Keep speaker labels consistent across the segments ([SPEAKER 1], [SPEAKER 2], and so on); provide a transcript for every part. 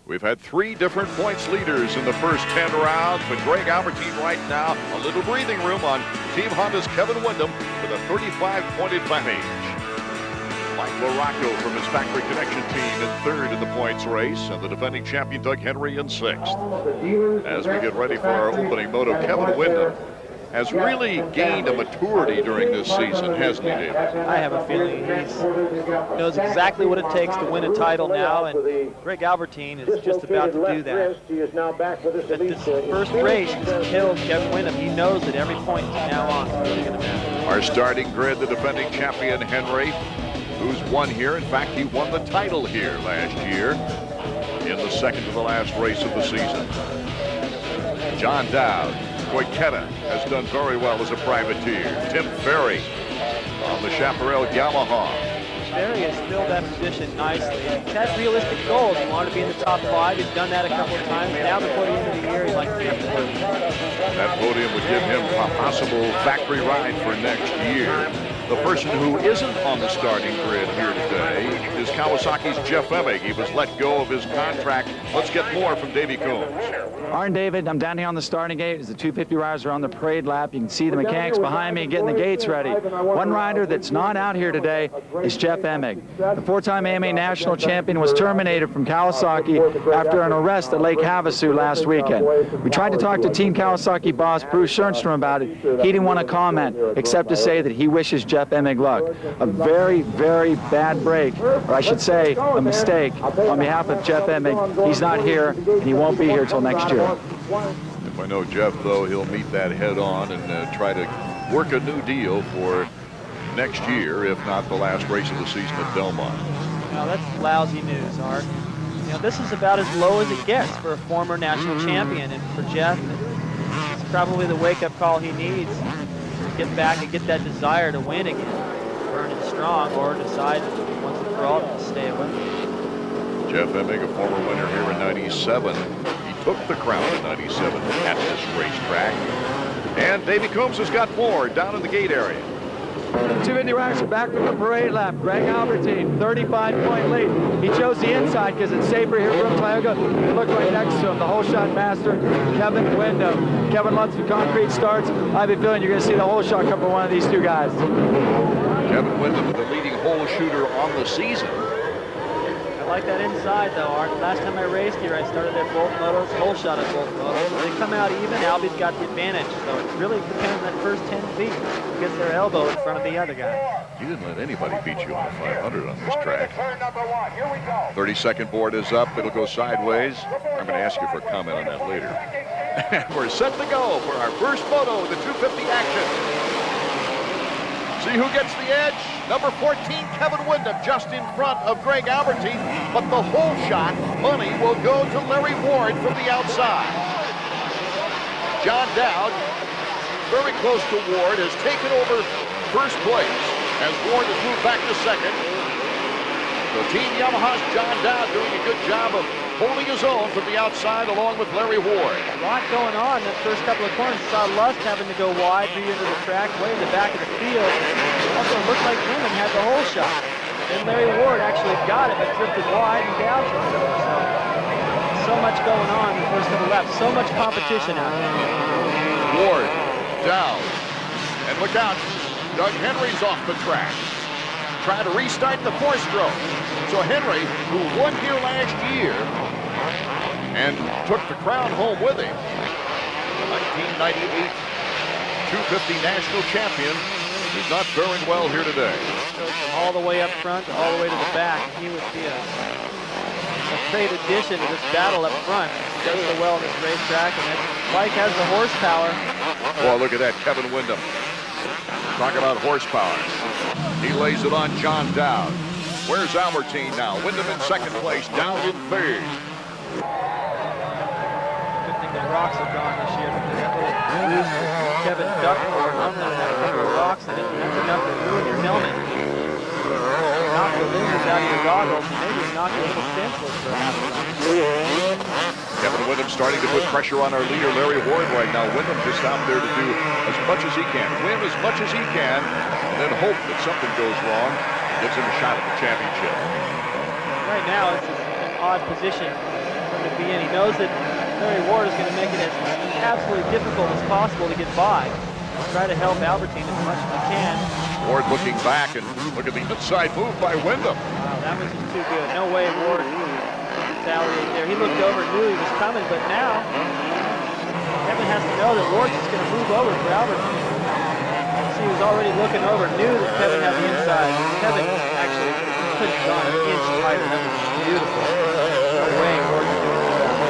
[SPEAKER 1] We've had 3 different points leaders in the first 10 rounds, but Greg ALBERTIJN right now, a little breathing room on Team Honda's Kevin WINDHAM with a 35-point advantage. Mike LAROCCO from his Factory Connection team in 3rd in the points race, and the defending champion Doug Henry in 6th. As we get ready for our opening moto, Kevin WINDHAM has really gained a maturity during this season, hasn't he, David?
[SPEAKER 2] I have a feeling he knows exactly what it takes to win a title now, and Greg ALBERTIJN is just about to do that. At this first race, he's killed Kevin WINDHAM. He knows that every point from now on is really going to matter.
[SPEAKER 1] Our starting grid, the defending champion Henry, who's won here. In fact, he won the title here last year in the second to the last race of the season. John Dowd. Koiketa has done very well as a privateer. Tim Ferry on the Chaparral Yamaha.
[SPEAKER 2] Ferry has filled that position nicely. He's had realistic goals. He wanted to be in the top 5. He's done that a couple of times. Now before the end of the year, he'd like to be up the podium.
[SPEAKER 1] That podium would give him a possible factory ride for next year. The person who isn't on the starting grid here today is Kawasaki's Jeff Emig. He was let go of his contract. Let's get more from Davey Coombs.
[SPEAKER 3] Arn David, I'm down here on the starting gate as the 250 riders are on the parade lap. You can see the mechanics behind me getting the gates ready. One rider that's not out here today is Jeff Emig. The 4-time AMA national champion was terminated from Kawasaki after an arrest at Lake Havasu last weekend. We tried to talk to Team Kawasaki boss Bruce Schoenstrom about it. He didn't want to comment except to say that he wishes Jeff Emig luck. A very, very bad break, or I should say a mistake, on behalf of Jeff Emig. He's not here, and he won't be here till next year.
[SPEAKER 1] If I know Jeff, though, he'll meet that head on and try to work a new deal for next year, if not the last race of the season at Belmont.
[SPEAKER 2] Now that's lousy news, Art. You know, this is about as low as it gets for a former national champion, and for Jeff, it's probably the wake-up call he needs to get back and get that desire to win again, burn it strong, or decide once and for all to stay away.
[SPEAKER 1] Jeff Emig, a former winner here in '97. He took the crown in '97 at this racetrack. And Davey Coombs has got more down in the gate area.
[SPEAKER 3] The 250 riders are back from the parade lap. Greg ALBERTIJN, 35-point lead. He chose the inside because it's safer here at Broome-Tioga. Look right next to him, the whole shot master, Kevin WINDHAM. Kevin loves the concrete starts. I have a feeling you're going to see the whole shot come from one of these two guys.
[SPEAKER 1] Kevin WINDHAM, the leading hole shooter on the season.
[SPEAKER 2] I like that inside, though, Art. Last time I raced here, I started at both motos, whole shot at both motos. When they come out even, Albie's got the advantage. So it really depends on that first 10 feet. Who gets their elbow in front of the other guy.
[SPEAKER 1] You didn't let anybody beat you on a 500 on this track. 30-second board is up. It'll go sideways. I'm going to ask you for a comment on that later. And we're set to go for our first photo of the 250 action. See who gets the edge? Number 14, Kevin WINDHAM, just in front of Greg ALBERTIJN. But the whole shot money will go to Larry Ward from the outside. John Dowd, very close to Ward, has taken over first place as Ward has moved back to second. So Team Yamaha's John Dowd doing a good job of holding his own from the outside along with Larry Ward.
[SPEAKER 2] A lot going on in the first couple of corners. Saw Lust having to go wide, be into the track, way in the back of the field. Also looked like Wyndham had the whole shot. Then Larry Ward actually got it, but drifted wide and down. So much going on in the first couple laps. So much competition out there.
[SPEAKER 1] Ward, Dowd, and look out, Doug Henry's off the track. Trying to restart the 4-stroke. So Henry, who won here last year and took the crown home with him, 1998 250 national champion, is not faring well here today.
[SPEAKER 2] Goes from all the way up front to all the way to the back. He would be a great addition to this battle up front. He does so well on this racetrack, and Mike has the horsepower.
[SPEAKER 1] Well, look at that, Kevin WINDHAM. Talk about horsepower. He lays it on John Dowd. Where's ALBERTIJN now? WINDHAM in second place, Dowd in third.
[SPEAKER 2] Good thing the rocks are gone this year. Kevin Duckmore, normally have a couple of rocks in it, and that's enough to ruin your helmet. Knock the lenses out of your goggles, and maybe knock you a little senseless for half a second.
[SPEAKER 1] Kevin WINDHAM starting to put pressure on our leader, Larry Ward, right now. WINDHAM just out there to do as much as he can, win as much as he can, and then hope that something goes wrong and gives him a shot at the championship.
[SPEAKER 2] Right now, it's an odd position. to be in. He knows that Larry Ward is going to make it as absolutely difficult as possible to get by. Try to help Albertine as much as he can.
[SPEAKER 1] Ward looking back, and look at the inside move by Wyndham.
[SPEAKER 2] Wow, that was just too good. No way Ward retaliated there. He looked over, knew he was coming, but now Kevin has to know that Ward's just going to move over for Albertine. See, he was already looking over, knew that Kevin had the inside. Kevin actually couldn't have gone an inch tighter. That was beautiful. No way Ward could do it.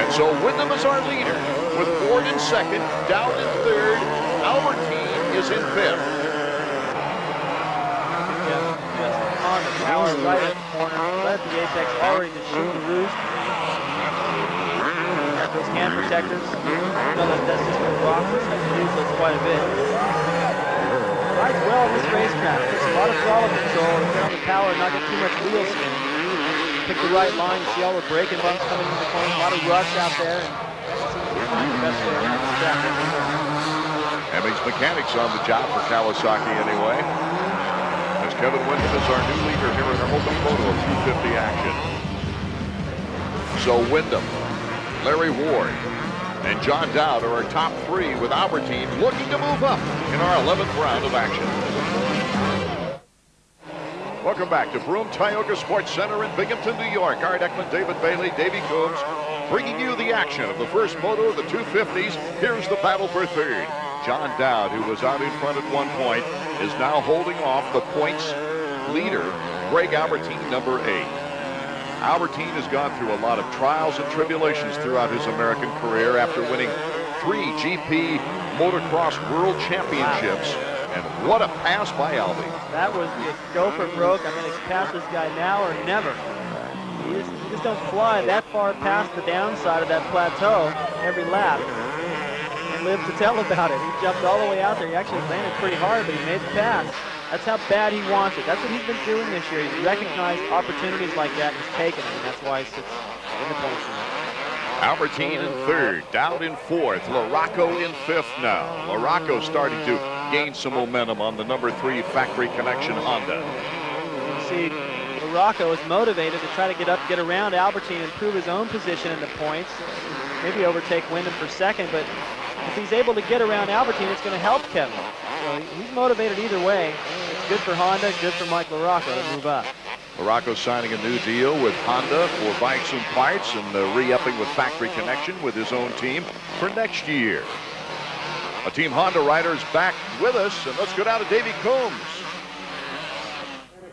[SPEAKER 1] And so Wyndham is our leader, with Ward in second, Dowd in third, Albertine is in fifth.
[SPEAKER 2] On the power right at the corner, right at the apex, already to shoot the roost. Got those hand protectors. You know that's just going to rock. This has to use those quite a bit. Rides well on this racetrack. Takes a lot of throttle control to get on the power and not get too much wheel spin. Pick the right line. You see all the braking bumps coming into the corner. A lot of rush out there. And find the best way around the track.
[SPEAKER 1] Hemmings Mechanics on the job for Kawasaki anyway. Kevin Windham is our new leader here in our open photo of 250 action. So Windham, Larry Ward, and John Dowd are our top three, with Albertine looking to move up in our 11th round of action. Welcome back to Broome-Tioga Sports Center in Binghamton, New York. Art Ekman, David Bailey, Davey Coombs, bringing you the action of the first moto of the 250s. Here's the battle for third. John Dowd, who was out in front at one point, is now holding off the points leader, Greg Albertine, number 8. Albertine has gone through a lot of trials and tribulations throughout his American career after winning 3 GP Motocross World Championships. And what a pass by Albie.
[SPEAKER 2] That was just go for broke. I mean, it's pass this guy now or never. You just don't fly that far past the downside of that plateau every lap. Live to tell about it. He jumped all the way out there. He actually landed pretty hard, but he made the pass. That's how bad he wants it. That's what he's been doing this year. He's recognized opportunities like that and he's taken them, and that's why he sits in the points.
[SPEAKER 1] Albertine in third, Dowd in fourth, LAROCCO in fifth now. LAROCCO starting to gain some momentum on the number 3 Factory Connection Honda.
[SPEAKER 2] You see, LAROCCO is motivated to try to get around Albertine, improve his own position in the points, maybe overtake Wyndham for second, but if he's able to get around Albertine, it's going to help Kevin. So he's motivated either way. It's good for Honda, good for Mike LAROCCO to move up.
[SPEAKER 1] LAROCCO signing a new deal with Honda for buying some parts and re-upping with Factory Connection with his own team for next year. A Team Honda rider is back with us, and let's go down to Davey Coombs.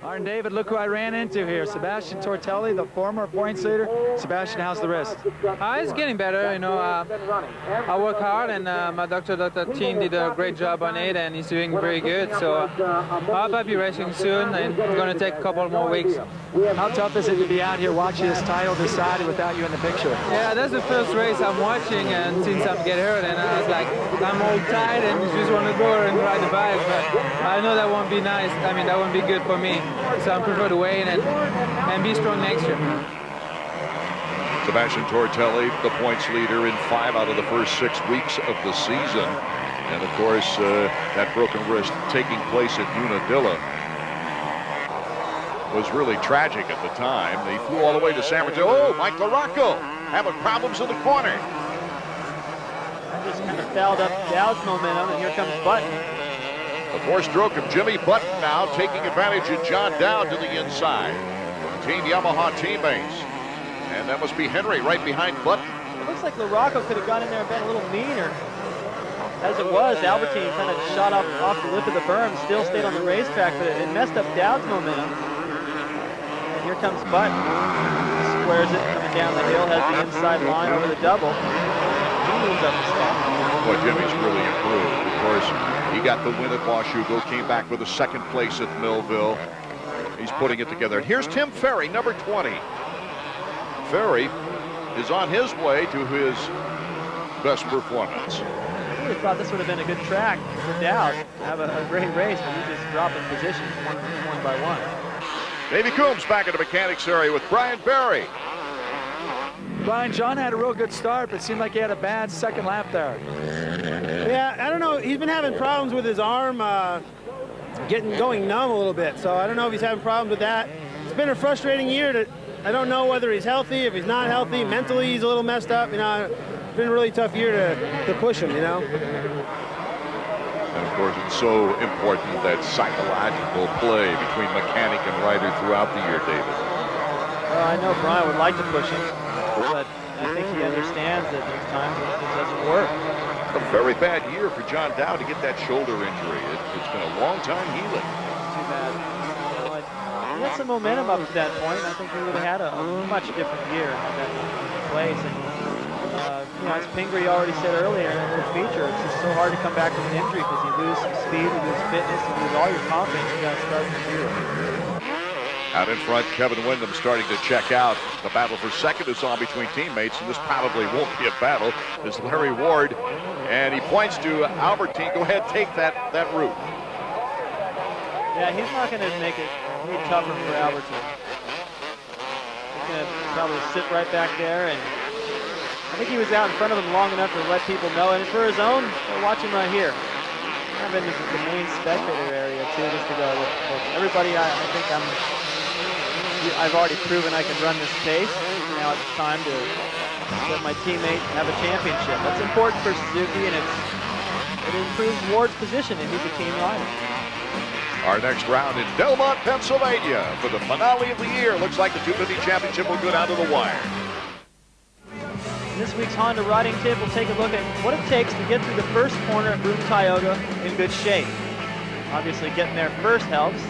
[SPEAKER 3] Art and David, look who I ran into here. Sebastian Tortelli, the former points leader. Sebastian, how's the wrist?
[SPEAKER 4] It's getting better. You know, I work hard, and my doctor, Dr. Teen, did a great job on it, and he's doing very good. So I'll be racing soon, and it's going to take a couple more weeks.
[SPEAKER 3] How tough is it to be out here watching this title decided without you in the picture?
[SPEAKER 4] Yeah, that's the first race I'm watching, and since I get hurt, and I was like, I'm all tired and just want to go and ride the bike, but I know that won't be nice. I mean, that won't be good for me. So I prefer to wait and be strong next year.
[SPEAKER 1] Sebastian Tortelli, the points leader in 5 out of the first 6 weeks of the season. And of course, that broken wrist taking place at Unadilla was really tragic at the time. They flew all the way to San Francisco. Oh, Mike LAROCCO having problems in the corner.
[SPEAKER 2] That just kind of fouled up Dowd's momentum, and here comes Button.
[SPEAKER 1] The 4-stroke of Jimmy Button now taking advantage of John Dowd to the inside. Team Yamaha teammates. And that must be Henry right behind Button.
[SPEAKER 2] It looks like LAROCCO could have gone in there and been a little meaner. As it was, Albertine kind of shot off the lip of the berm, still stayed on the racetrack, but it messed up Dowd's momentum. And here comes Button. Squares it coming down the hill, has the inside line over the double. He moves up the step.
[SPEAKER 1] Boy, Jimmy's really improved. Of course, he got the win at Washougal, came back with a 2nd place at Millville. He's putting it together. And here's Tim Ferry, number 20. Ferry is on his way to his best performance.
[SPEAKER 2] I really thought this would have been a good track for Dowd to have a great race, but he just dropped in position one by one.
[SPEAKER 1] Davey Coombs back in the mechanics area with Brian Berry.
[SPEAKER 3] Brian, John had a real good start, but it seemed like he had a bad second lap there.
[SPEAKER 5] Yeah, I don't know. He's been having problems with his arm going numb a little bit. So I don't know if he's having problems with that. It's been a frustrating year to I don't know whether he's healthy, if he's not healthy. Mentally, he's a little messed up. You know, it's been a really tough year to push him, you know.
[SPEAKER 1] And of course, it's so important that psychological play between mechanic and rider throughout the year, David.
[SPEAKER 2] Well, I know Brian would like to push him, but I think he understands that there's times when it doesn't work.
[SPEAKER 1] A very bad year for John Dow to get that shoulder injury. It's been a long time healing.
[SPEAKER 2] Too bad. You know, he had some momentum up to that point. I think he would have had a much different year in that place. And, you know, as Pingree already said earlier in the feature, it's just so hard to come back from an injury because you lose some speed, you lose fitness, you lose all your confidence. You got to start from zero.
[SPEAKER 1] Out in front, Kevin WINDHAM starting to check out. The battle for second is on between teammates, and this probably won't be a battle. Is Larry Ward, and he points to ALBERTIJN. Go ahead, take that route.
[SPEAKER 2] Yeah, he's not going to make it any tougher for ALBERTIJN. He's going to probably sit right back there, and I think he was out in front of him long enough to let people know. And for his own, watch him right here. I'm in the main spectator area too, just to go with everybody. I think I've already proven I can run this pace. Now it's time to let my teammate have a championship. That's important for Suzuki, and it improves Ward's position if he's a team rider.
[SPEAKER 1] Our next round in Belmont, Pennsylvania for the finale of the year. Looks like the 250 championship will go down to the wire.
[SPEAKER 2] In this week's Honda riding tip, we'll take a look at what it takes to get through the first corner at Broome-Tioga in good shape. Obviously, getting there first helps.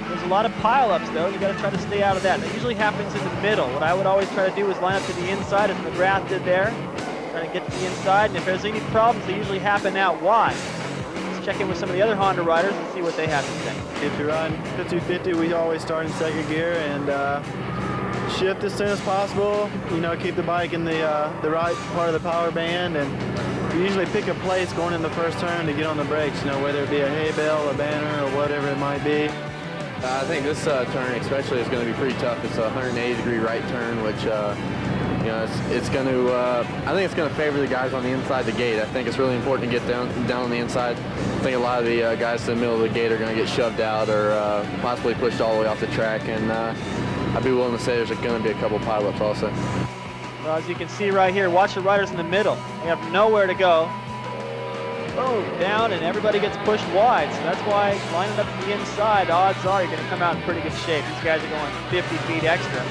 [SPEAKER 2] There's a lot of pile-ups, though. You got to try to stay out of that. That usually happens in the middle. What I would always try to do is line up to the inside, as McGrath did there. Trying to get to the inside, and if there's any problems, they usually happen out wide. Let's check in with some of the other Honda riders and see what they have to say.
[SPEAKER 6] If you run the 250, we always start in second gear and shift as soon as possible. You know, keep the bike in the right part of the power band, and we usually pick a place going in the first turn to get on the brakes. You know, whether it be a hay bale, a banner, or whatever it might be.
[SPEAKER 7] I think this turn especially is going to be pretty tough. It's a 180-degree right turn, which you know, it's going to. I think it's going to favor the guys on the inside the gate. I think it's really important to get down on the inside. I think a lot of the guys in the middle of the gate are going to get shoved out or possibly pushed all the way off the track, and I'd be willing to say there's going to be a couple pileups also.
[SPEAKER 2] Well, as you can see right here, watch the riders in the middle. They have nowhere to go. Oh, down, and everybody gets pushed wide. So that's why lining up to the inside, odds are you're going to come out in pretty good shape. These guys are going 50 feet extra.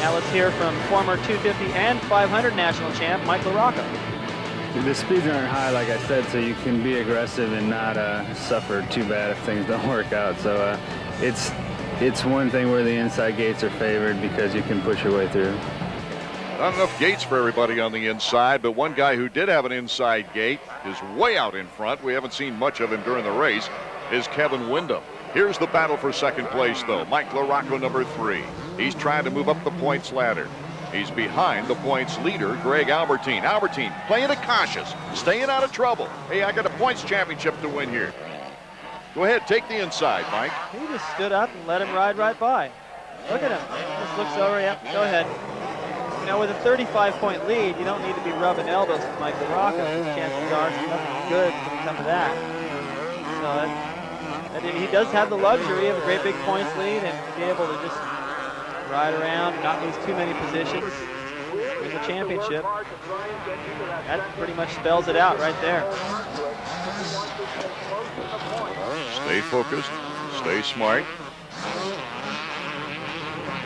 [SPEAKER 2] Now let's hear from former 250 and 500 national champ Mike LaRocco.
[SPEAKER 8] The speeds aren't high, like I said, so you can be aggressive and not suffer too bad if things don't work out. So it's one thing where the inside gates are favored because you can push your way through.
[SPEAKER 1] Not enough gates for everybody on the inside, but one guy who did have an inside gate is way out in front. We haven't seen much of him during the race, is Kevin WINDHAM. Here's the battle for second place, though. Mike LaRocco, number 3. He's trying to move up the points ladder. He's behind the points leader, Greg ALBERTIJN. ALBERTIJN playing it cautious, staying out of trouble. Hey, I got a points championship to win here. Go ahead, take the inside, Mike.
[SPEAKER 2] He just stood up and let him ride right by. Look at him. Just looks over. Yep, go ahead. You know, with a 35-point lead, you don't need to be rubbing elbows with Mike LaRocco. Chances are nothing good can come to that. So he does have the luxury of a great big points lead and to be able to just ride around, not lose too many positions in the championship. That pretty much spells it out right there.
[SPEAKER 1] Stay focused, stay smart.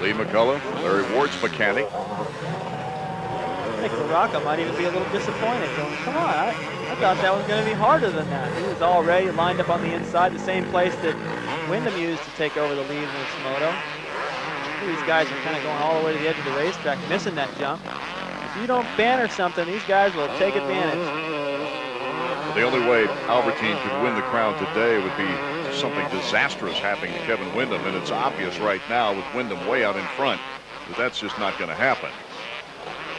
[SPEAKER 1] Lee McCullough, Larry Ward's mechanic.
[SPEAKER 2] I think LaRocco might even be a little disappointed. Going, come on, I thought that was going to be harder than that. He was already lined up on the inside, the same place that WINDHAM used to take over the lead in this moto. These guys are kind of going all the way to the edge of the racetrack, missing that jump. If you don't banner something, these guys will take advantage.
[SPEAKER 1] The only way ALBERTIJN could win the crown today would be something disastrous happening to Kevin WINDHAM, and it's obvious right now with WINDHAM way out in front that that's just not going to happen.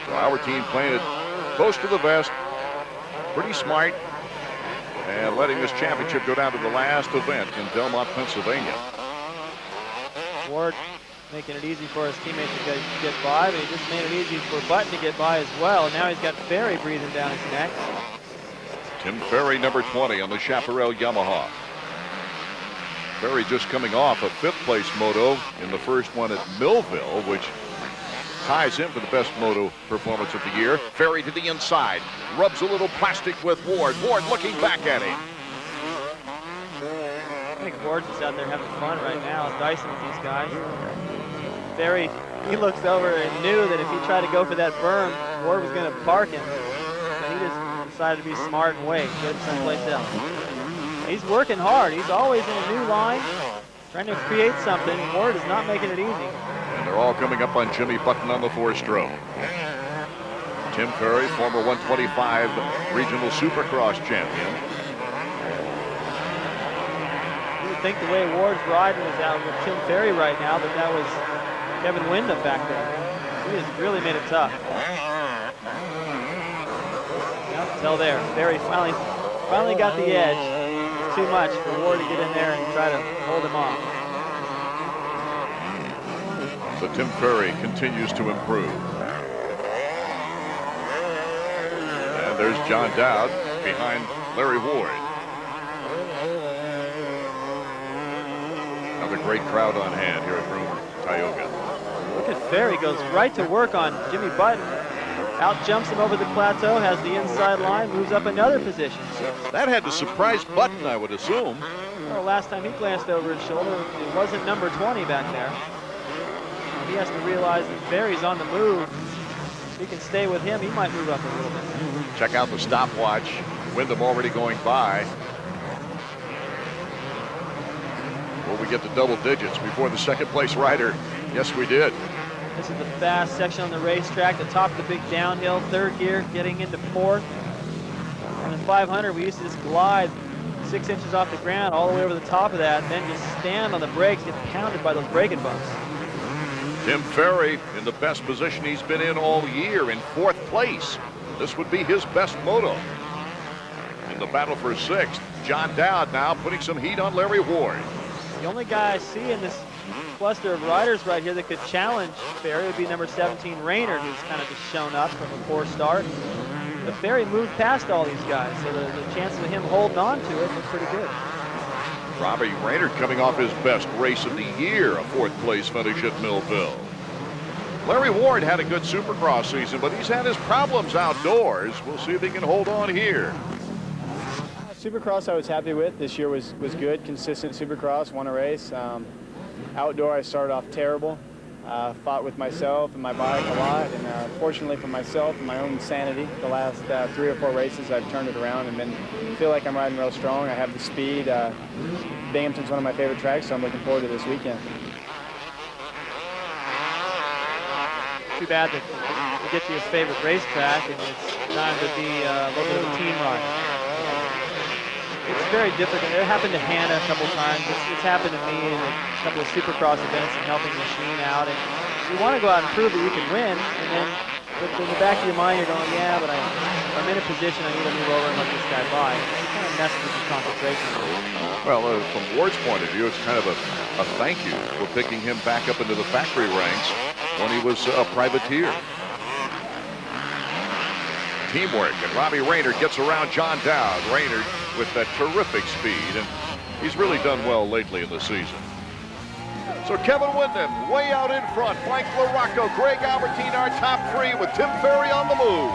[SPEAKER 1] So ALBERTIJN playing it close to the vest, pretty smart, and letting this championship go down to the last event in Belmont, Pennsylvania.
[SPEAKER 2] Ward making it easy for his teammates to get by, but he just made it easy for Button to get by as well, and now he's got Ferry breathing down his neck.
[SPEAKER 1] Tim Ferry, number 20 on the Chaparral Yamaha. Ferry just coming off a 5th place moto in the first one at Millville, which ties him for the best moto performance of the year. Ferry to the inside, rubs a little plastic with Ward. Ward looking back at him.
[SPEAKER 2] I think Ward's just out there having fun right now, dicing with these guys. Ferry, he looks over and knew that if he tried to go for that berm, Ward was going to park him. But he just decided to be smart and wait, go someplace else. He's working hard. He's always in a new line, trying to create something. Ward is not making it easy.
[SPEAKER 1] And they're all coming up on Jimmy Button on the 4-stroke. Tim Ferry, former 125 regional supercross champion.
[SPEAKER 2] You would think the way Ward's riding is out with Tim Ferry right now, that was Kevin WINDHAM back there. He has really made it tough. Till there, Ferry finally got the edge. Too much for Ward to get in there and try to hold him off.
[SPEAKER 1] So Tim Ferry continues to improve. And there's John Dowd behind Larry Ward. Another great crowd on hand here at Broome-Tioga.
[SPEAKER 2] Look at Ferry, goes right to work on Jimmy Button. Out jumps him over the plateau, has the inside line, moves up another position.
[SPEAKER 1] That had to surprise Button, I would assume.
[SPEAKER 2] Well, last time he glanced over his shoulder, it wasn't number 20 back there. He has to realize that Ferry's on the move. If he can stay with him, he might move up a little bit.
[SPEAKER 1] Check out the stopwatch. Wyndham already going by. Will we get to double digits before the second place rider? Yes, we did.
[SPEAKER 2] This is the fast section on the racetrack, the top of the big downhill, third gear, getting into fourth. And in 500, we used to just glide 6 inches off the ground all the way over the top of that, and then just stand on the brakes, get pounded by those braking bumps.
[SPEAKER 1] Tim Ferry in the best position he's been in all year, in 4th place. This would be his best moto. In the battle for 6th, John Dowd now putting some heat on Larry Ward.
[SPEAKER 2] The only guy I see in this cluster of riders right here that could challenge Ferry would be number 17, REYNARD, who's kind of just shown up from a poor start. But Ferry moved past all these guys, so the chances of him holding on to it look pretty good.
[SPEAKER 1] Robbie REYNARD coming off his best race of the year, a 4th place finish at Millville. Larry Ward had a good Supercross season, but he's had his problems outdoors. We'll see if he can hold on here.
[SPEAKER 9] Supercross I was happy with. This year was good, consistent Supercross, won a race. Outdoor I started off terrible. Fought with myself and my bike a lot, and fortunately for myself and my own sanity, the last 3 or 4 races I've turned it around and feel like I'm riding real strong. I have the speed. Binghamton's one of my favorite tracks, so I'm looking forward to this weekend.
[SPEAKER 2] Too bad that you get to your favorite racetrack and it's time to be a little bit of a team rider. It's very difficult. It happened to Hannah a couple times. It's happened to me in a couple of Supercross events and helping the machine out. And you want to go out and prove that you can win, and then in the back of your mind you're going, yeah, but I'm in a position, I need to move over and let this guy by. It kind of messes with your concentration.
[SPEAKER 1] Well, from Ward's point of view, it's kind of a thank you for picking him back up into the factory ranks when he was a privateer. Teamwork, and Robbie REYNARD gets around John Dowd. REYNARD with that terrific speed, and he's really done well lately in the season. So Kevin WINDHAM way out in front. Frank LaRocco, Greg ALBERTIJN, our top 3 with Tim Ferry on the move.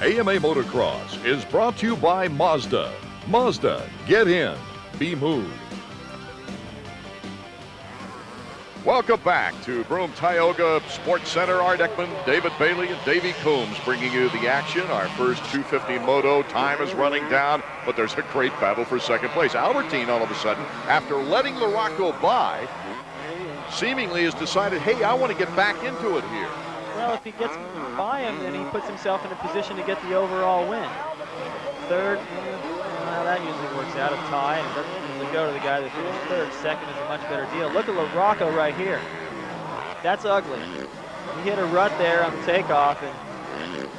[SPEAKER 1] AMA Motocross is brought to you by Mazda. Mazda, get in, be moved. Welcome back to Broome-Tioga Sports Center. Art Ekman, David Bailey, and Davey Coombs bringing you the action. Our first 250 moto. Time is running down, but there's a great battle for second place. ALBERTIJN, all of a sudden, after letting LAROCCO by, seemingly has decided, hey, I want to get back into it here.
[SPEAKER 2] Well, if he gets by him, then he puts himself in a position to get the overall win. Third, well, that usually works out, a tie, and it doesn't usually go to the guy that finished third. Second is a much better deal. Look at LAROCCO right here. That's ugly. He hit a rut there on the takeoff, and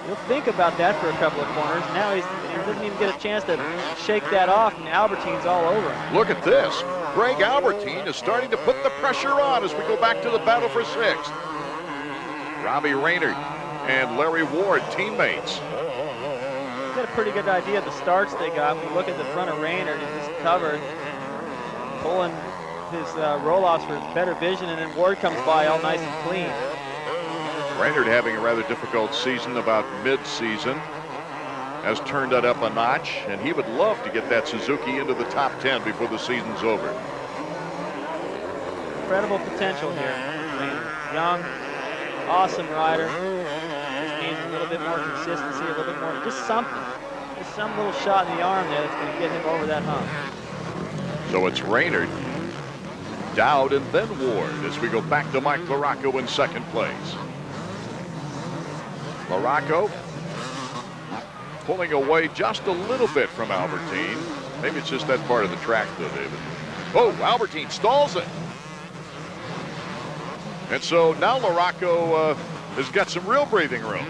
[SPEAKER 2] you'll think about that for a couple of corners. Now he doesn't even get a chance to shake that off, and ALBERTIJN's all over him.
[SPEAKER 1] Look at this. Greg ALBERTIJN is starting to put the pressure on as we go back to the battle for 6th. Robbie REYNARD and Larry Ward, teammates.
[SPEAKER 2] Got a pretty good idea of the starts they got. When you look at the front of Reynard, he's just covered, pulling his roll-offs for better vision, and then Ward comes by all nice and clean.
[SPEAKER 1] Reynard having a rather difficult season about mid-season. Has turned that up a notch, and he would love to get that Suzuki into the top 10 before the season's over.
[SPEAKER 2] Incredible potential here. Young, awesome rider. Just needs a little bit more consistency, a little bit more, just something. Just some little shot in the arm there that's going to get him over that hump.
[SPEAKER 1] So it's Reynard, Dowd, and then Ward as we go back to Mike LaRocco in second place. LaRocco pulling away just a little bit from Albertine. Maybe it's just that part of the track, though, David. Oh, Albertine stalls it. And so now LaRocco has got some real breathing room.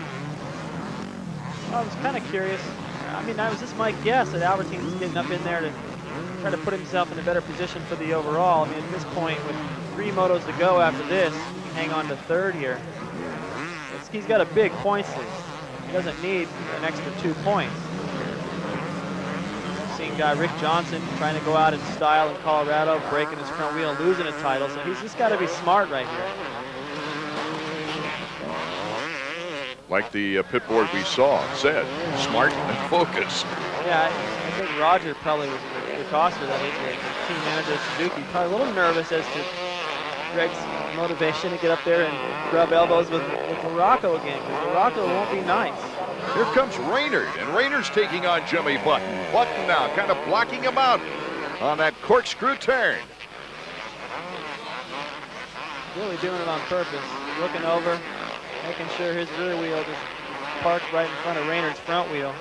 [SPEAKER 2] I was kind of curious. I mean, that was just my guess that Albertine's getting up in there to try to put himself in a better position for the overall. I mean, at this point, with 3 motos to go after this, he can hang on to third here. He's got a big points lead. He doesn't need an extra 2 points. Seen guy Rick Johnson trying to go out in style in Colorado, breaking his front wheel and losing a title, so he's just got to be smart right here.
[SPEAKER 1] Like the pit board we saw said, smart and focused.
[SPEAKER 2] Yeah, I think Roger probably was the coster, that is, the team manager of Suzuki, probably a little nervous as to Greg's motivation to get up there and rub elbows with LaRocco again, because LaRocco won't be nice.
[SPEAKER 1] Here comes Reynard, and Reynard's taking on Jimmy Button. Button now kind of blocking him out on that corkscrew turn.
[SPEAKER 2] Really doing it on purpose, looking over, making sure his rear wheel just parked right in front of Reynard's front wheel.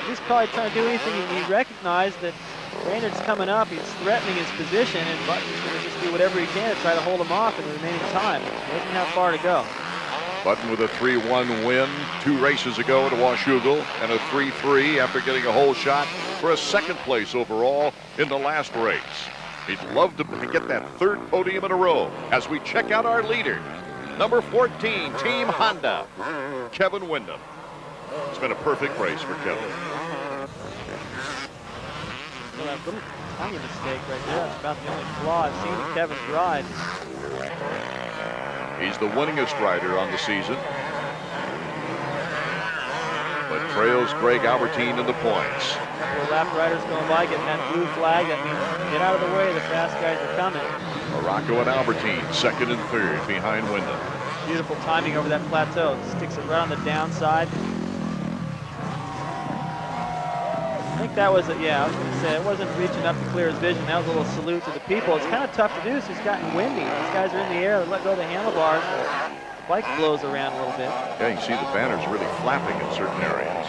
[SPEAKER 2] He's probably trying to do anything. He recognized that Reynard's coming up, he's threatening his position, and Button's going to just do whatever he can to try to hold him off in the remaining time. He doesn't have far to go.
[SPEAKER 1] Button with a 3-1 win 2 races ago at Washougal, and a 3-3 after getting a whole shot for a second place overall in the last race. He'd love to get that 3rd podium in a row as we check out our leader. Number 14, Team Honda, Kevin WINDHAM. It's been a perfect race for Kevin.
[SPEAKER 2] Well, that little tiny mistake right there, that's about the only flaw I've seen in Kevin's ride.
[SPEAKER 1] He's the winningest rider on the season, but trails Greg Albertine in the points.
[SPEAKER 2] Couple of lap riders going by, getting that blue flag. That means get out of the way, the fast guys are coming.
[SPEAKER 1] LaRocco and Albertine, 2nd and 3rd behind Wyndham.
[SPEAKER 2] Beautiful timing over that plateau. Sticks it right on the downside. I think that was it. Yeah, I was going to say, it wasn't reaching up to clear his vision. That was a little salute to the people. It's kind of tough to do, so it's gotten windy. These guys are in the air, they let go of the handlebars. The bike blows around a little bit.
[SPEAKER 1] Yeah, you can see the banners really flapping in certain areas.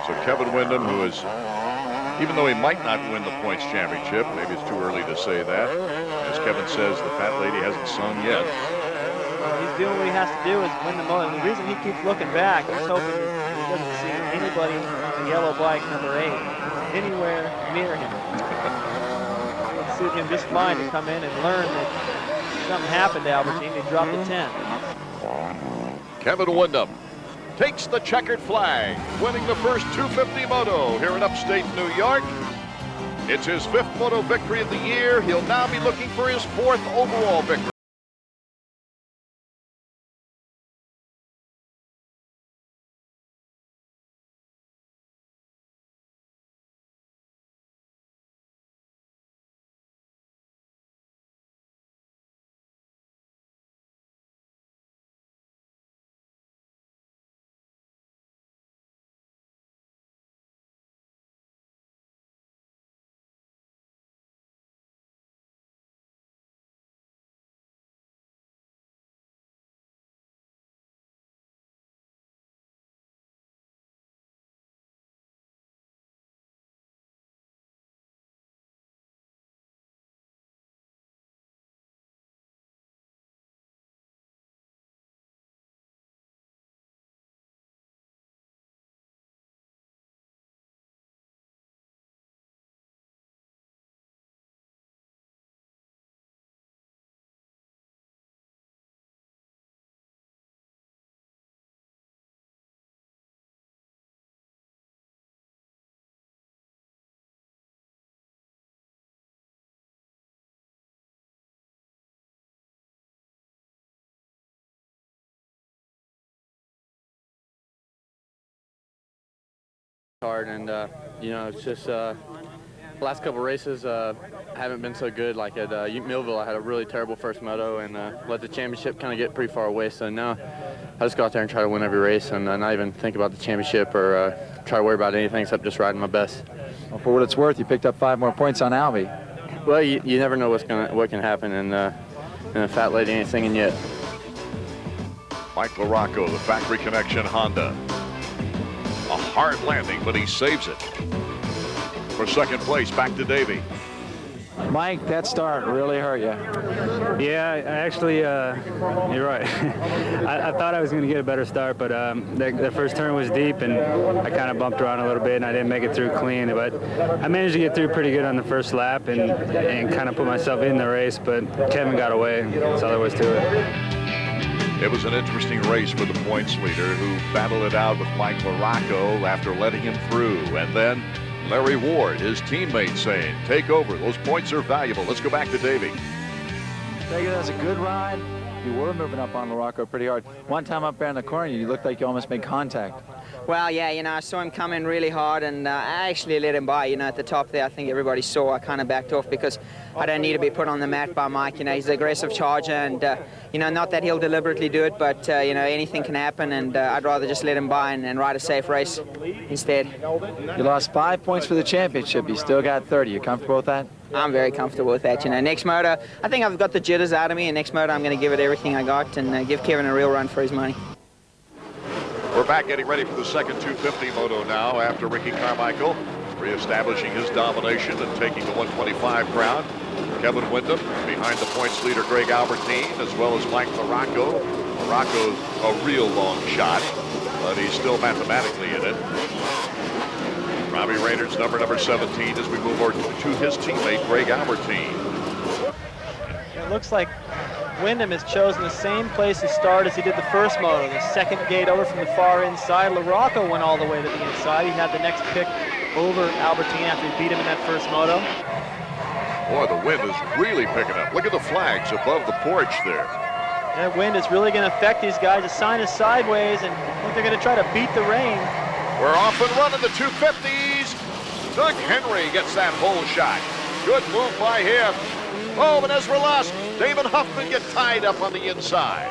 [SPEAKER 1] So Kevin WINDHAM, who is, even though he might not win the points championship, maybe it's too early to say that. As Kevin says, the fat lady hasn't sung yet.
[SPEAKER 2] He's doing what he has to do is win the moto. And the reason he keeps looking back, he's hoping that he doesn't see anybody on the yellow bike, number 8, anywhere near him. It would suit him just fine to come in and learn that something happened to Albertine. He dropped the 10.
[SPEAKER 1] Kevin WINDHAM takes the checkered flag, winning the first 250 moto here in upstate New York. It's his 5th moto victory of the year. He'll now be looking for his 4th overall victory.
[SPEAKER 7] hard, and you know, it's just last couple races haven't been so good. Like at Millville, I had a really terrible first moto and let the championship kind of get pretty far away. So now I just go out there and try to win every race and not even think about the championship or try to worry about anything except just riding my best.
[SPEAKER 3] Well, for what it's worth, you picked up 5 more points on Albie.
[SPEAKER 7] Well, you never know what can happen, and a fat lady ain't singing yet.
[SPEAKER 1] Mike LaRocco, the Factory Connection Honda. A hard landing, but he saves it. For second place, back to Davey.
[SPEAKER 3] Mike, that start really hurt you.
[SPEAKER 8] Yeah, I actually, you're right. I thought I was going to get a better start, but the first turn was deep, and I kind of bumped around a little bit, and I didn't make it through clean. But I managed to get through pretty good on the first lap and kind of put myself in the race, but Kevin got away. That's all there was to it.
[SPEAKER 1] It was an interesting race for the points leader, who battled it out with Mike LaRocco after letting him through. And then Larry Ward, his teammate, saying, take over. Those points are valuable. Let's go back to Davey.
[SPEAKER 3] That was a good ride. You were moving up on LaRocco pretty hard. One time up there in the corner, you looked like you almost made contact.
[SPEAKER 10] Well, yeah, you know, I saw him come in really hard, and I actually let him by. You know, at the top there, I think everybody saw I kind of backed off because I don't need to be put on the mat by Mike. You know, he's an aggressive charger, and, you know, not that he'll deliberately do it, but, you know, anything can happen, and I'd rather just let him by and ride a safe race instead.
[SPEAKER 3] You lost 5 points for the championship. You still got 30. You comfortable with that?
[SPEAKER 10] I'm very comfortable with that. You know, next motor, I think I've got the jitters out of me, and next motor I'm going to give it everything I got and give Kevin a real run for his money.
[SPEAKER 1] We're back getting ready for the second 250 moto now after Ricky Carmichael reestablishing his domination and taking the 125 crown. Kevin WINDHAM behind the points leader Greg Albertine, as well as Mike LaRocco. LaRocco's a real long shot, but he's still mathematically in it. Robbie Reynard's number 17 as we move over to his teammate Greg Albertine.
[SPEAKER 2] It looks like WINDHAM has chosen the same place to start as he did the first moto, the second gate over from the far inside. LaRocco went all the way to the inside. He had the next pick over Albertine after he beat him in that first moto.
[SPEAKER 1] Boy, the wind is really picking up. Look at the flags above the porch there.
[SPEAKER 2] That wind is really going to affect these guys. The sign is sideways, and I think they're going to try to beat the rain.
[SPEAKER 1] We're off and running the 250s. Doug Henry gets that hole shot. Good move by him. Oh, and as we're lost, Damon Huffman gets tied up on the inside.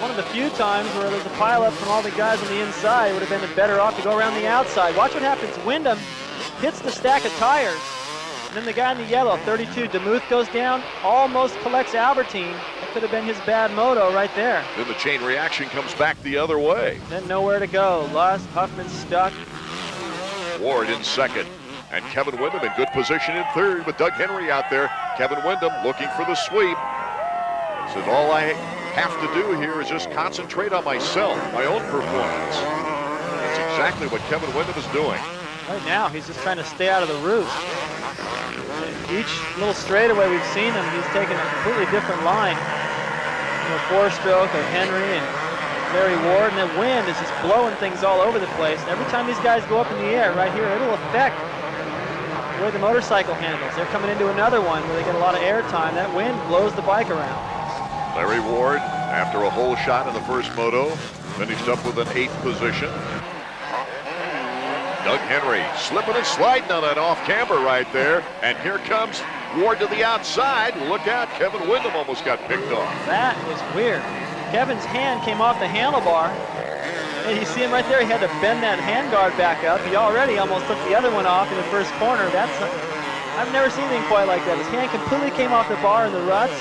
[SPEAKER 2] One of the few times where there's a pileup from all the guys on the inside, it would have been better off to go around the outside. Watch what happens. WINDHAM hits the stack of tires. And then the guy in the yellow, 32, DeMuth, goes down, almost collects Albertine. That could have been his bad moto right there.
[SPEAKER 1] Then the chain reaction comes back the other way.
[SPEAKER 2] Then nowhere to go. Lost, Huffman stuck.
[SPEAKER 1] Ward in second. And Kevin WINDHAM in good position in third with Doug Henry out there. Kevin WINDHAM looking for the sweep. Said all I have to do here is just concentrate on myself, my own performance. That's exactly what Kevin WINDHAM is doing.
[SPEAKER 2] Right now, he's just trying to stay out of the roost. Each little straightaway we've seen him, he's taken a completely different line. You know, four-stroke of Henry and Larry Ward, and the wind is just blowing things all over the place. And every time these guys go up in the air right here, it'll affect the way the motorcycle handles. They're coming into another one where they get a lot of air time. That wind blows the bike around.
[SPEAKER 1] Larry Ward, after a hole shot in the first moto, finished up with an 8th position. Doug Henry slipping and sliding on that off camber right there. And here comes Ward to the outside. Look out, Kevin WINDHAM almost got picked off.
[SPEAKER 2] That was weird. Kevin's hand came off the handlebar. And you see him right there, he had to bend that handguard back up. He already almost took the other one off in the first corner. I've never seen anything quite like that. His hand completely came off the bar in the ruts,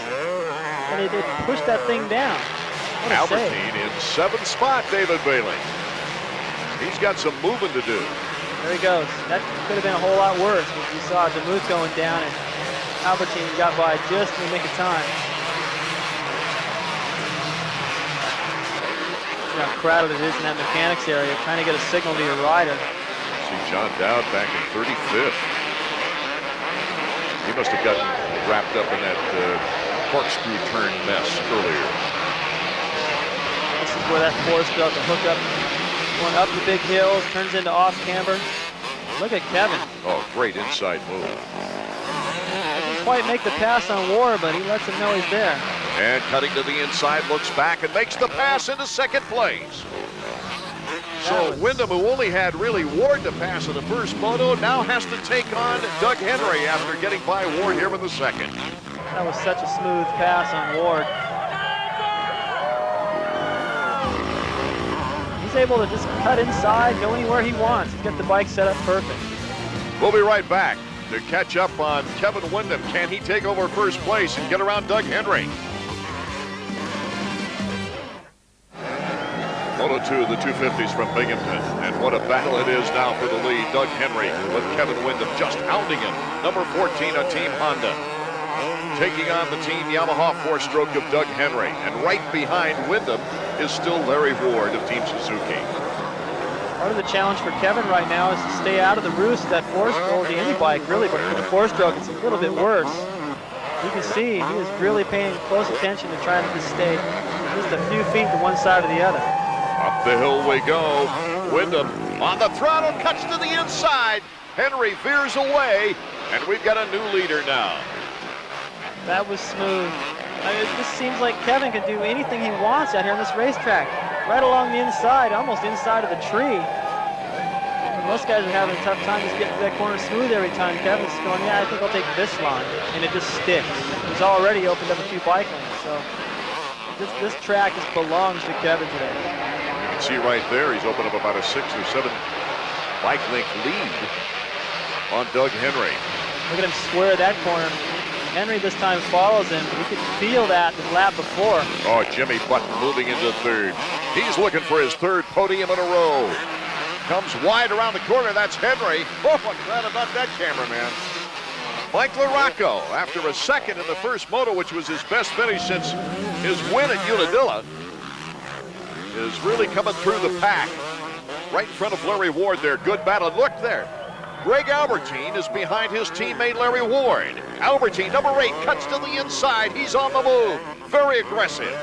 [SPEAKER 2] and it pushed that thing down.
[SPEAKER 1] Albertine in 7th spot, David Bailey. He's got some moving to do.
[SPEAKER 2] There he goes. That could have been a whole lot worse. You saw DeMuth going down, and Albertine got by just in the nick of time. How crowded it is in that mechanics area, trying to get a signal to your rider.
[SPEAKER 1] See John Dowd back in 35th. He must have gotten wrapped up in that corkscrew turn mess earlier.
[SPEAKER 2] This is where that four-stroke, the hook up, going up the big hills, turns into off camber. Look at Kevin.
[SPEAKER 1] Oh, great inside move.
[SPEAKER 2] Doesn't quite make the pass on Ward, but he lets him know he's there.
[SPEAKER 1] And cutting to the inside, looks back and makes the pass into second place. So Windham, who only had really Ward to pass in the first moto, now has to take on Doug Henry after getting by Ward here in the second.
[SPEAKER 2] That was such a smooth pass on Ward. He's able to just cut inside, go anywhere he wants. He's got the bike set up perfect.
[SPEAKER 1] We'll be right back to catch up on Kevin Windham. Can he take over first place and get around Doug Henry? Moto 2, the 250s from Binghamton. And what a battle it is now for the lead. Doug Henry with Kevin Windham just hounding him. Number 14 on Team Honda. Taking on the Team Yamaha four-stroke of Doug Henry. And right behind Windham is still Larry Ward of Team Suzuki.
[SPEAKER 2] Part of the challenge for Kevin right now is to stay out of the roost of that four-stroke, the Indy bike, really, but for the four-stroke, it's a little bit worse. You can see he is really paying close attention to trying to just stay just a few feet to one side or the other.
[SPEAKER 1] Up the hill we go. Windham on the throttle, cuts to the inside. Henry veers away, and we've got a new leader now.
[SPEAKER 2] That was smooth. I mean, it just seems like Kevin can do anything he wants out here on this racetrack. Right along the inside, almost inside of the tree. And most guys are having a tough time just getting to that corner smooth every time. Kevin's going, yeah, I think I'll take this line. And it just sticks. He's already opened up a few bike lanes. So this track just belongs to Kevin today.
[SPEAKER 1] You can see right there, he's opened up about a 6 or 7 bike length lead on Doug Henry.
[SPEAKER 2] Look at him square that corner. Henry this time follows him. You could feel that the lap before.
[SPEAKER 1] Oh, Jimmy Button moving into third. He's looking for his third podium in a row. Comes wide around the corner. That's Henry. Oh, I'm glad about that cameraman. Mike LaRocco, after a second in the first moto, which was his best finish since his win at Unadilla, is really coming through the pack. Right in front of Larry Ward there. Good battle. Look there. Greg ALBERTIJN is behind his teammate Larry Ward. ALBERTIJN, number 8, cuts to the inside. He's on the move. Very aggressive.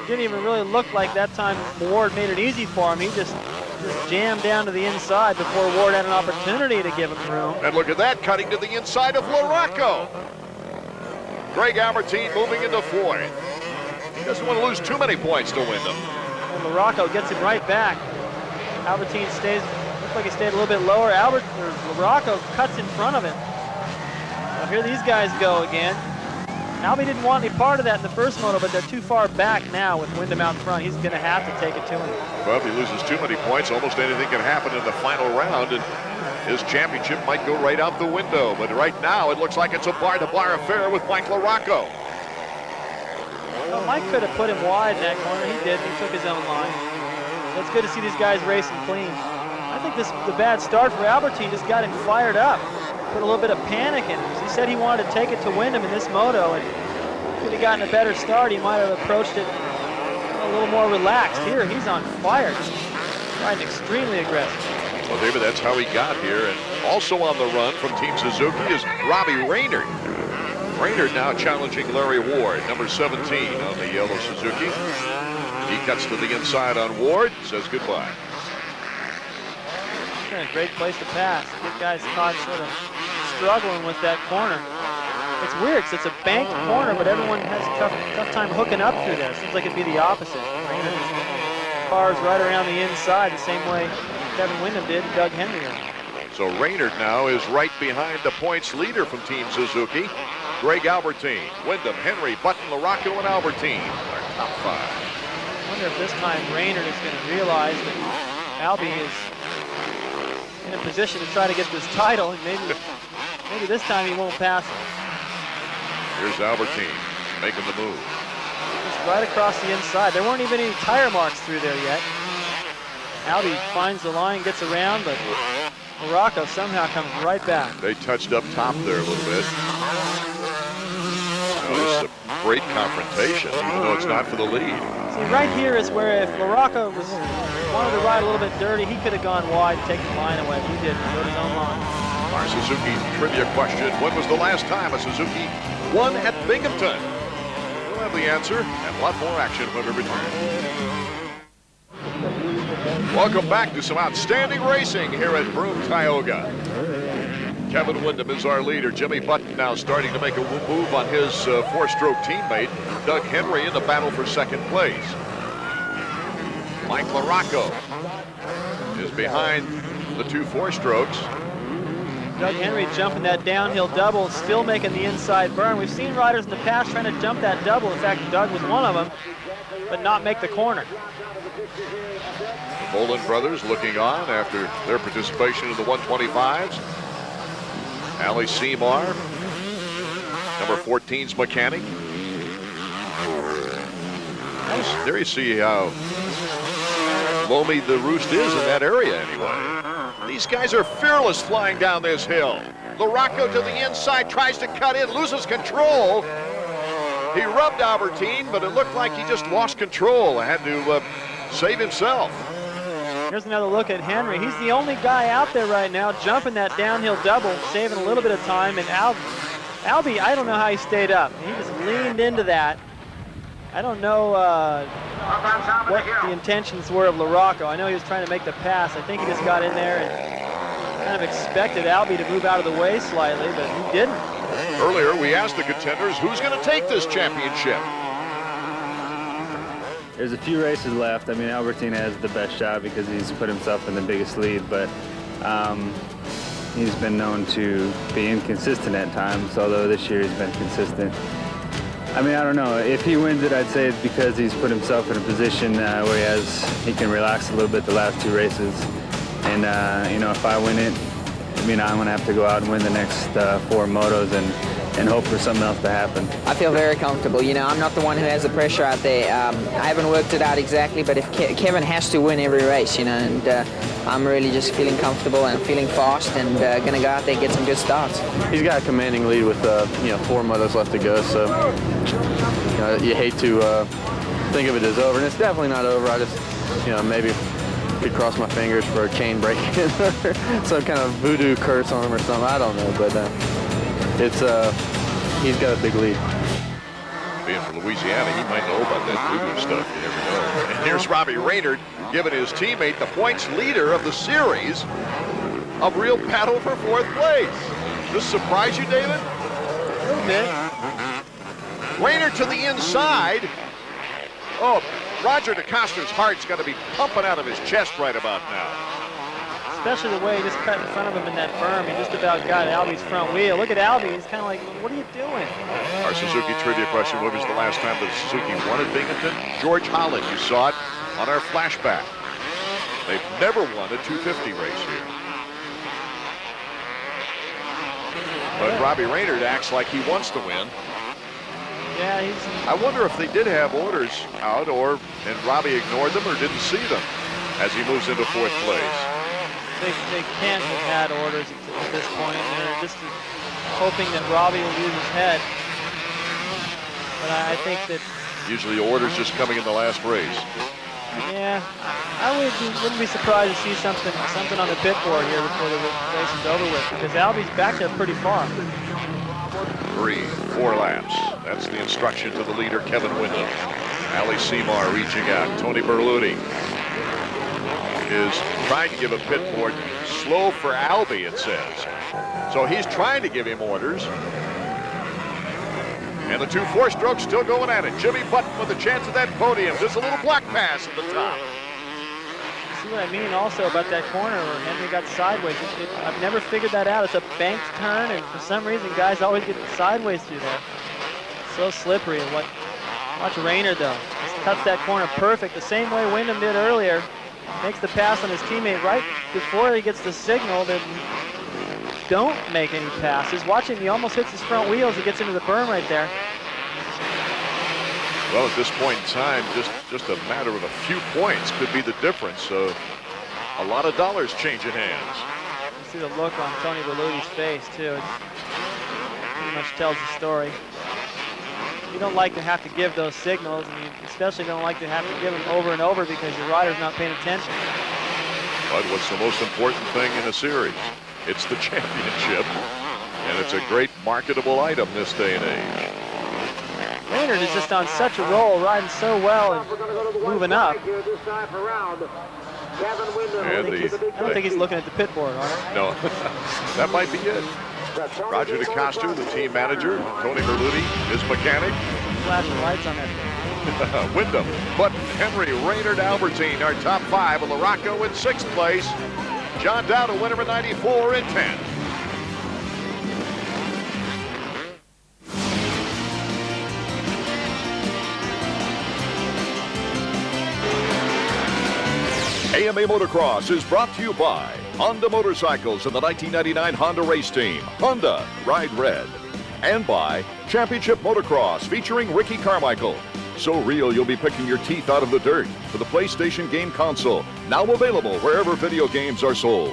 [SPEAKER 2] Didn't even really look like that time Ward made it easy for him. He just jammed down to the inside before Ward had an opportunity to give him room.
[SPEAKER 1] And look at that, cutting to the inside of LaRocco. Greg ALBERTIJN moving into fourth. He doesn't want to lose too many points to Windham.
[SPEAKER 2] And LaRocco gets him right back. ALBERTIJN stays. Like he stayed a little bit lower. LaRocco cuts in front of him. Now here these guys go again. Albie didn't want any part of that in the first moto, but they're too far back now with Windham out front. He's going to have to take it to him.
[SPEAKER 1] Well, if he loses too many points, almost anything can happen in the final round, and his championship might go right out the window. But right now, it looks like it's a bar-to-bar affair with Mike LaRocco.
[SPEAKER 2] Well, Mike could have put him wide in that corner. He did. He took his own line. So it's good to see these guys racing clean. I think the bad start for ALBERTIJN just got him fired up, put a little bit of panic in him. He said he wanted to take it to Windham in this moto, and if he'd have gotten a better start, he might have approached it a little more relaxed. Here, he's on fire, just riding extremely aggressive.
[SPEAKER 1] Well, David, that's how he got here, and also on the run from Team Suzuki is Robbie REYNARD. REYNARD now challenging Larry Ward, number 17 on the yellow Suzuki. He cuts to the inside on Ward, says goodbye.
[SPEAKER 2] A great place to pass. Get guys caught sort of struggling with that corner. It's weird because it's a banked corner, but everyone has a tough time hooking up through there. Seems like it'd be the opposite. Cars right around the inside, the same way Kevin Windham did, Doug Henry.
[SPEAKER 1] So REYNARD now is right behind the points leader from Team Suzuki. Greg ALBERTIJN, Windham, Henry, Button, LaRocco, and ALBERTIJN are top 5.
[SPEAKER 2] I wonder if this time REYNARD is going to realize that Albie is in a position to try to get this title, and maybe this time he won't pass him.
[SPEAKER 1] Here's ALBERTIJN making the move.
[SPEAKER 2] Just right across the inside. There weren't even any tire marks through there yet. Albie finds the line, gets around, but LaRocco somehow comes right back.
[SPEAKER 1] They touched up top there a little bit. Oh, this is a great confrontation, even though it's not for the lead.
[SPEAKER 2] See, right here is where if LaRocco wanted to ride a little bit dirty, he could have gone wide and taken the line away. He didn't. He rode his own line.
[SPEAKER 1] Our Suzuki trivia question: when was the last time a Suzuki won at Binghamton? We'll have the answer and a lot more action when we return. Welcome back to some outstanding racing here at Broome-Tioga. Kevin Windham is our leader. Jimmy Button now starting to make a move on his four-stroke teammate, Doug Henry, in the battle for second place. Mike LaRocco is behind the 2 4-strokes.
[SPEAKER 2] Doug Henry jumping that downhill double, still making the inside burn. We've seen riders in the past trying to jump that double. In fact, Doug was one of them, but not make the corner.
[SPEAKER 1] The Bolin brothers looking on after their participation in the 125s. Ali Seymour, number 14's mechanic. There you see how loamy the roost is in that area anyway. These guys are fearless flying down this hill. LaRocco to the inside, tries to cut in, loses control. He rubbed ALBERTIJN, but it looked like he just lost control. Had to save himself.
[SPEAKER 2] Here's another look at Henry. He's the only guy out there right now jumping that downhill double, saving a little bit of time. And Albie, I don't know how he stayed up. He just leaned into that. I don't know what the intentions were of LaRocco. I know he was trying to make the pass. I think he just got in there and kind of expected Albie to move out of the way slightly, but he didn't.
[SPEAKER 1] Earlier, we asked the contenders, who's going to take this championship?
[SPEAKER 8] There's a few races left. I mean, ALBERTIJN has the best shot because he's put himself in the biggest lead, but he's been known to be inconsistent at times, although this year he's been consistent. I mean, I don't know. If he wins it, I'd say it's because he's put himself in a position where he can relax a little bit the last 2 races. And, you know, if I win it, I mean, I'm going to have to go out and win the next 4 motos and hope for something else to happen.
[SPEAKER 10] I feel very comfortable. You know, I'm not the one who has the pressure out there. I haven't worked it out exactly, but if Kevin has to win every race, you know, and I'm really just feeling comfortable and feeling fast and going to go out there and get some good starts.
[SPEAKER 7] He's got a commanding lead with, you know, 4 motos left to go, so you know, you hate to think of it as over, and it's definitely not over. I just, you know, maybe could cross my fingers for a chain break or some kind of voodoo curse on him or something. I don't know, but he's got a big lead.
[SPEAKER 1] Being from Louisiana, he might know about that voodoo stuff. You never know. And here's Robbie Reynard giving his teammate the points leader of the series a real battle for 4th place. This surprise you, David?
[SPEAKER 2] A little bit.
[SPEAKER 1] Reynard to the inside. Oh, Roger DeCosta's heart's got to be pumping out of his chest right about now.
[SPEAKER 2] Especially the way he just cut in front of him in that berm. He just about got Albie's front wheel. Look at Albie. He's kind of like, what are you doing?
[SPEAKER 1] Our Suzuki trivia question, when was the last time that Suzuki won at Binghamton? George Holland, you saw it on our flashback. They've never won a 250 race here. But Robbie Reynard acts like he wants to win.
[SPEAKER 2] Yeah,
[SPEAKER 1] I wonder if they did have orders out, and Robbie ignored them or didn't see them as he moves into 4th place.
[SPEAKER 2] They can't have had orders at this point. They're just hoping that Robbie will use his head. But I think that
[SPEAKER 1] usually orders just coming in the last race.
[SPEAKER 2] Yeah, I wouldn't be surprised to see something on the pit board here before the race is over with, because Albie's backed up pretty far.
[SPEAKER 1] 3, 4 laps. That's the instruction to the leader, Kevin WINDHAM. Ali Seymour reaching out. Tony Berluti is trying to give a pit board. Slow for Albie, it says. So he's trying to give him orders. And the 2 4-strokes still going at it. Jimmy Button with a chance at that podium. There's a little black pass at the top.
[SPEAKER 2] See what I mean also about that corner where Henry got sideways. I've never figured that out. It's a banked turn, and for some reason guys always get sideways through there. It's so slippery. Watch Reynard though. Just cuts that corner perfect, the same way Wyndham did earlier. Makes the pass on his teammate right before he gets the signal that don't make any passes. Watch him, he almost hits his front wheels. He gets into the berm right there.
[SPEAKER 1] Well, at this point in time, just a matter of a few points could be the difference. So a lot of dollars changing hands.
[SPEAKER 2] You see the look on Tony Berluti's face too. It pretty much tells the story. You don't like to have to give those signals, and you especially don't like to have to give them over and over because your rider's not paying attention.
[SPEAKER 1] But what's the most important thing in a series? It's the championship, and it's a great marketable item this day and age.
[SPEAKER 2] Reynard is just on such a roll, riding so well and moving up. I don't think he's looking at the pit board, right?
[SPEAKER 1] No, that might be it. Roger DeCosta, the team manager, Tony Berluti, his mechanic.
[SPEAKER 2] flashing lights on that thing.
[SPEAKER 1] Wyndham, Button, Henry, Reynard, Albertine, our top 5. LAROCCO in 6th place. John Dowd, a winner in 94 in 10th. AMA Motocross is brought to you by Honda Motorcycles and the 1999 Honda Race Team. Honda, ride red. And by Championship Motocross featuring Ricky Carmichael. So real you'll be picking your teeth out of the dirt for the PlayStation game console. Now available wherever video games are sold.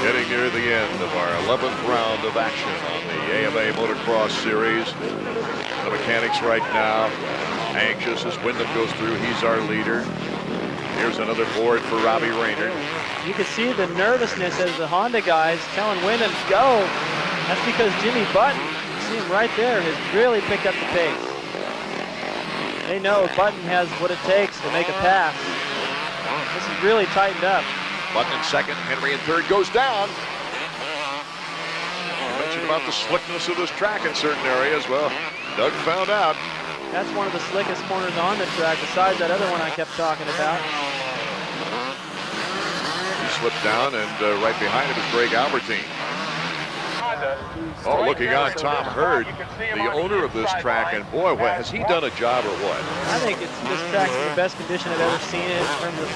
[SPEAKER 1] Getting near the end of our 11th round of action on the AMA Motocross Series. The mechanics right now anxious as Wyndham goes through. He's our leader. Here's another board for Robbie Reynard.
[SPEAKER 2] You can see the nervousness as the Honda guys telling Wyndham go. That's because Jimmy Button, you see him right there, has really picked up the pace. They know Button has what it takes to make a pass. This is really tightened up.
[SPEAKER 1] Button in 2nd, Henry in 3rd, goes down. You mentioned about the slickness of this track in certain areas. Well, Doug found out.
[SPEAKER 2] That's one of the slickest corners on the track, besides that other one I kept talking about.
[SPEAKER 1] He slipped down, and right behind him is Greg Albertine. Oh, looking on Tom Hurd, the owner of this track, and boy, what, has he done a job or what?
[SPEAKER 2] I think this track's in the best condition I've ever seen it in terms of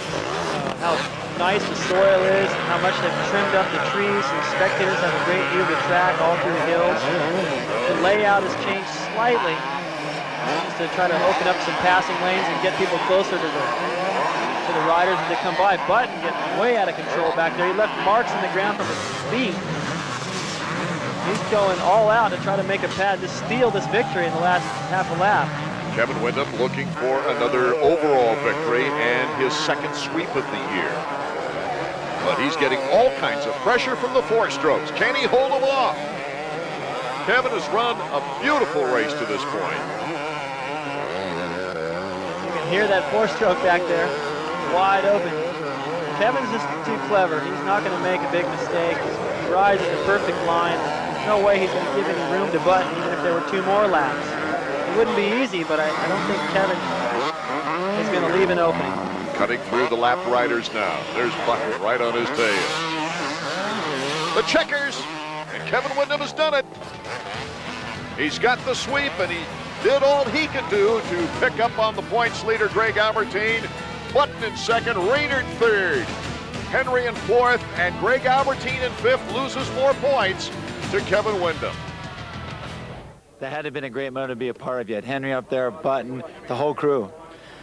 [SPEAKER 2] how nice the soil is, and how much they've trimmed up the trees, so the spectators have a great view of the track all through the hills. The layout has changed slightly, just to try to open up some passing lanes and get people closer to the riders as they come by. Button getting way out of control back there. He left marks in the ground from his feet. He's going all out to try to make a pad to steal this victory in the last half a lap.
[SPEAKER 1] Kevin Wyndham looking for another overall victory and his 2nd sweep of the year. But he's getting all kinds of pressure from the 4-strokes. Can he hold them off? Kevin has run a beautiful race to this point.
[SPEAKER 2] Hear that 4-stroke back there, wide open. Kevin's just too clever. He's not going to make a big mistake. He rides in the perfect line. There's no way he's going to give any room to Button, even if there were 2 more laps. It wouldn't be easy, but I don't think Kevin is going to leave an opening.
[SPEAKER 1] Cutting through the lap riders now. There's Button right on his tail. The checkers, and Kevin Wyndham has done it. He's got the sweep, and he did all he could do to pick up on the points leader, Greg Albertine. Button in 2nd, Reynard 3rd, Henry in 4th, and Greg Albertine in 5th loses more points to Kevin Wyndham.
[SPEAKER 3] That had to have been a great moment to be a part of. You had Henry up there, Button, the whole crew.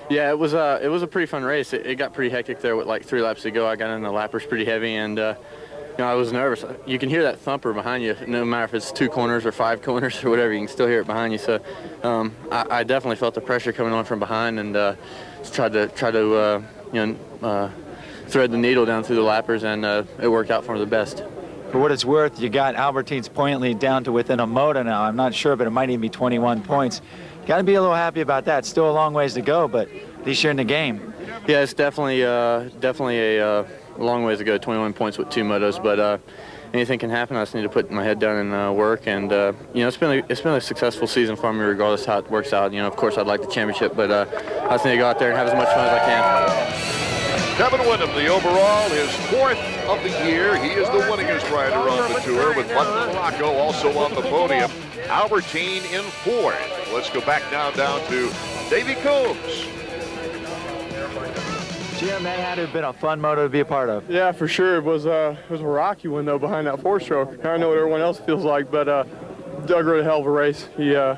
[SPEAKER 7] Yeah, it was a pretty fun race. It got pretty hectic there with like 3 laps to go. I got in the lappers pretty heavy, and you know, I was nervous. You can hear that thumper behind you, no matter if it's 2 corners or 5 corners or whatever. You can still hear it behind you. So I definitely felt the pressure coming on from behind, and tried to thread the needle down through the lappers, and it worked out for the best.
[SPEAKER 3] For what it's worth, you got Albertine's point lead down to within a moto now. I'm not sure, but it might even be 21 points. Got to be a little happy about that. Still a long ways to go, but at least you're in the game.
[SPEAKER 7] Yeah, it's definitely a long ways to go. 21 points with 2 motos, but anything can happen. I just need to put my head down and work. And you know, it's been a successful season for me, regardless how it works out. You know, of course, I'd like the championship, but I just need to go out there and have as much fun as I can.
[SPEAKER 1] Kevin Wyndham, the overall, his 4th of the year. He is the winningest rider on the tour, with Button LAROCCO also on the podium. Albertine in 4th. Let's go back now down to Davey Combs.
[SPEAKER 3] Jim, that had to have been a fun moto to be a part of.
[SPEAKER 11] Yeah, for sure. It was a rocky one, though, behind that 4-stroke. I know what everyone else feels like, but Doug rode a hell of a race. He, you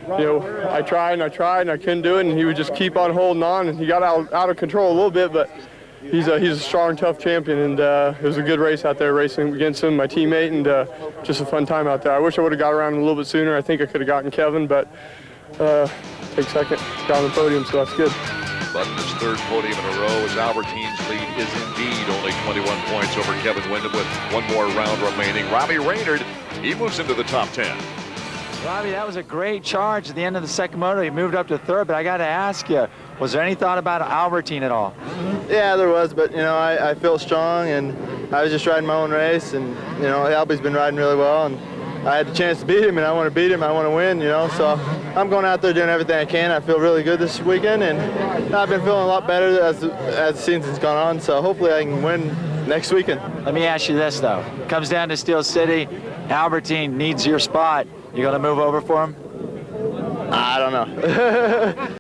[SPEAKER 11] know, I tried and I couldn't do it, and he would just keep on holding on, and he got out of control a little bit, but he's a strong, tough champion, and it was a good race out there racing against him, my teammate, and just a fun time out there. I wish I would have got around him a little bit sooner. I think I could have gotten Kevin, but take 2nd, got on the podium, so that's good.
[SPEAKER 1] Button his 3rd podium in a row, as Albertine's lead is indeed only 21 points over Kevin Wyndham with 1 more round remaining. Robbie Reynard, he moves into the top 10.
[SPEAKER 3] Robbie, that was a great charge at the end of the 2nd moto. He moved up to 3rd, but I got to ask you, was there any thought about Albertine at all?
[SPEAKER 6] Yeah, there was, but you know, I feel strong, and I was just riding my own race, and you know, Albie's been riding really well, and I had the chance to beat him, and I want to beat him. I want to win, you know. So I'm going out there doing everything I can. I feel really good this weekend, and I've been feeling a lot better as the season's gone on. So hopefully I can win next weekend.
[SPEAKER 3] Let me ask you this, though. Comes down to Steel City. Albertine needs your spot. You going to move over for him?
[SPEAKER 6] I don't know.